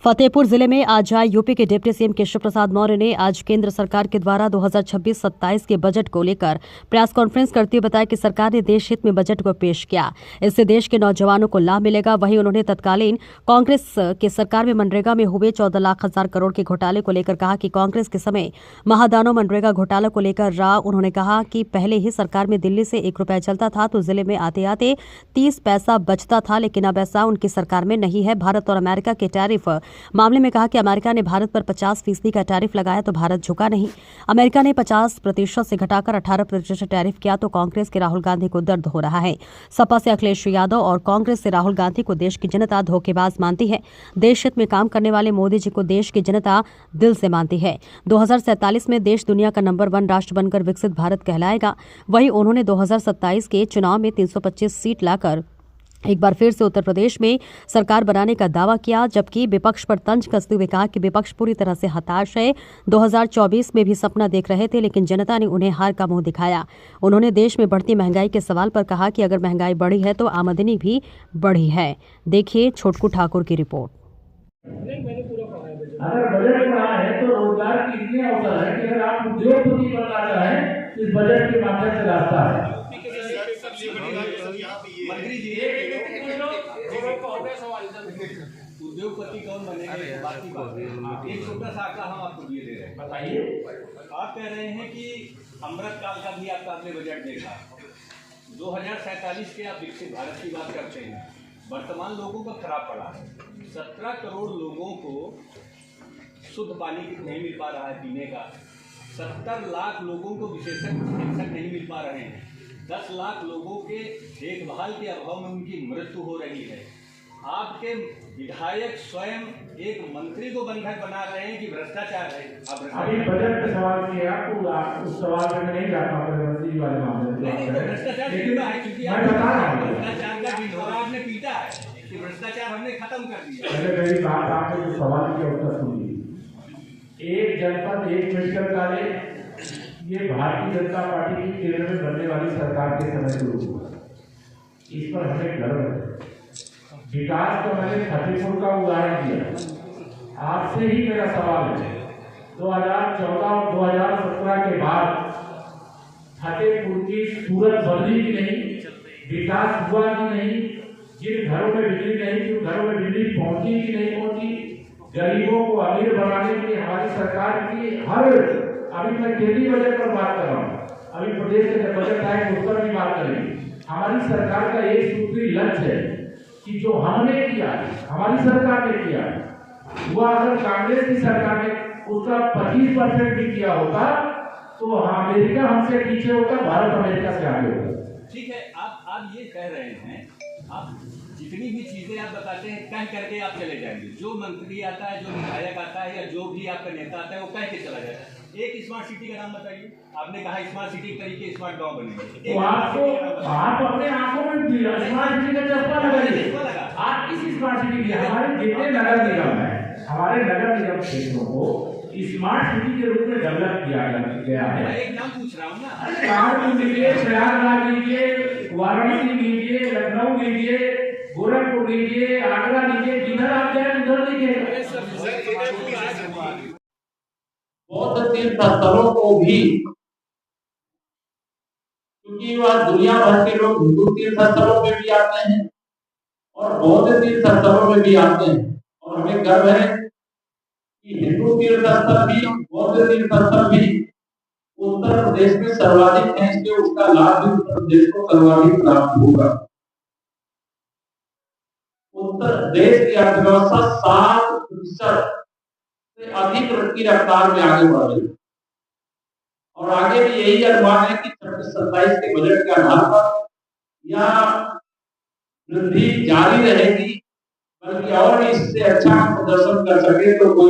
फतेहपुर जिले में आज आए यूपी के डिप्टी सीएम केशव प्रसाद मौर्य ने आज केंद्र सरकार के द्वारा 2026-27 के बजट को लेकर प्रेस कॉन्फ्रेंस करते हुए बताया कि सरकार ने देश हित में बजट को पेश किया। इससे देश के नौजवानों को लाभ मिलेगा। वहीं उन्होंने तत्कालीन कांग्रेस के सरकार में मनरेगा में हुए 14 लाख हजार करोड़ के घोटाले को लेकर कहा कि कांग्रेस के समय महादानों मनरेगा घोटाला को लेकर रहा। उन्होंने कहा कि पहले ही सरकार में दिल्ली से 1 रुपया चलता था तो जिले में आते आते 30 पैसा बचता था, लेकिन अब ऐसा उनकी सरकार में नहीं है। भारत और अमेरिका के टैरिफ मामले में कहा कि अमेरिका ने भारत पर 50% का टैरिफ लगाया तो भारत झुका नहीं। अमेरिका ने 50% से घटाकर 18% टैरिफ किया तो कांग्रेस के राहुल गांधी को दर्द हो रहा है। सपा से अखिलेश यादव और कांग्रेस से राहुल गांधी को देश की जनता धोखेबाज मानती है। देश हित में काम करने वाले मोदी जी को देश की जनता दिल से मानती है। 2047 में देश दुनिया का नंबर 1 राष्ट्र बनकर विकसित भारत कहलाएगा। वहीं उन्होंने 2027 के चुनाव में 325 सीट लाकर एक बार फिर से उत्तर प्रदेश में सरकार बनाने का दावा किया, जबकि विपक्ष पर तंज कसते हुए कहा कि विपक्ष पूरी तरह से हताश है। 2024 में भी सपना देख रहे थे, लेकिन जनता ने उन्हें हार का मुंह दिखाया। उन्होंने देश में बढ़ती महंगाई के सवाल पर कहा कि अगर महंगाई बढ़ी है तो आमदनी भी बढ़ी है। देखिए छोटकू ठाकुर की रिपोर्ट। अगर बजट बढ़ा है तो रोजगार की इतने अवसर है कि अगर आप उद्योगपति बनना चाहें तो इस बजट के माध्यम से रास्ता है। मंत्री जी उद्योगपति कौन बनेंगे बाकी बात है। एक छोटा सा आंकड़ा हम आपको दिए दे रहे हैं, बताइए। आप कह रहे हैं कि अमृत काल का भी आपने बजट देखा। 2047 के आप विकसित भारत की बात करते हैं। वर्तमान लोगों का खराब पड़ा है। 17 करोड़ लोगों को शुद्ध पानी नहीं मिल पा रहा है पीने का। 70 लाख लोगों को विशेषज्ञ चिकित्सक नहीं मिल पा रहे हैं। 10 लाख लोगों के देखभाल के अभाव में उनकी मृत्यु हो रही है। आपके विधायक स्वयं एक मंत्री को बंधक बना रहे हैं कि भ्रष्टाचार है। अभी बजट का सवाल किया आपको, उस सवाल में नहीं जाता प्रधानमंत्री वाले मामले में। भ्रष्टाचार है क्योंकि भ्रष्टाचार का ढिंढोरा आपने पीटा है कि भ्रष्टाचार हमने खत्म कर दिया। पहले मेरी बात आपने जो सवाल किया उत्तर सुनिए। एक जनपद एक मेडिकल कॉलेज, ये भारतीय जनता पार्टी की केंद्र में बनने वाली सरकार के समय शुरू हुआ। इस पर हमें गर्व है। विकास तो मैंने फतेहपुर का उदाहरण दिया। आपसे ही मेरा सवाल है, 2014 और 2017 के बाद फतेहपुर की सूरत बदली की नहीं, विकास हुआ कि नहीं, जिन घरों में बिजली नहीं थी उन घरों में बिजली पहुंची कि नहीं पहुंची, गरीबों को अमीर बनाने के लिए हमारी सरकार की अभी मैं केंद्रीय बजट पर बात कर रहा हूँ, अभी प्रदेश के बजट आए उस पर भी बात करेंगे। हमारी सरकार का एक सूत्री लक्ष्य है कि जो हमने किया, हमारी सरकार ने किया, वह अगर कांग्रेस की सरकार ने उसका 25% भी किया होता तो अमेरिका हमसे पीछे होता, भारत अमेरिका से आगे होता। ठीक है, आप ये कह रहे हैं, आप जितनी भी चीजें आप बताते हैं कह करके आप चले जाएंगे। जो मंत्री आता है, जो विधायक आता है या जो भी आपका नेता आता है वो कह के चला जाता है। एक स्मार्ट सिटी का नाम बताइए। आपने कहा स्मार्ट सिटी के तरीके स्मार्ट गांव बनेंगे। आप अपने आंखों में स्मार्ट सिटी का चस्पा लगाइए। आप किस स्मार्ट सिटी की, हमारे जितने नगर निगम है, हमारे नगर निगम क्षेत्रों को स्मार्ट सिटी के रूप में डेवलप किया गया है। मैं एक नाम पूछ रहा हूँ ना। कानपुर लीजिए, प्रयागराज लीजिए, वाराणसी लीजिए, लखनऊ लीजिए, गोरखपुर लीजिए, आगरा लीजिए, जिधर आप जाए उधर लीजिए। बौद्ध तीर्थ स्थलों को भी, क्योंकि वह दुनिया भर के लोग हिंदू तीर्थ स्थलों में भी आते हैं और बौद्ध तीर्थ स्थलों में भी आते हैं, और हमें गर्व है कि हिंदू तीर्थ स्थल भी बौद्ध तीर्थ स्थल भी उत्तर प्रदेश में सर्वाधिक है, इसलिए उसका लाभ भी उत्तर प्रदेश को सर्वाधिक प्राप्त होगा। उत्तर प्रदेश की अर्थव्यवस्था 7% से अधिक की रफ्तार में आगे बढ़ रही है और आगे भी यही अनुमान है कि 26-27 के बजट के आधार पर यह वृद्धि जारी रहेगी, बल्कि और इससे अच्छा प्रदर्शन कर सके तो कोई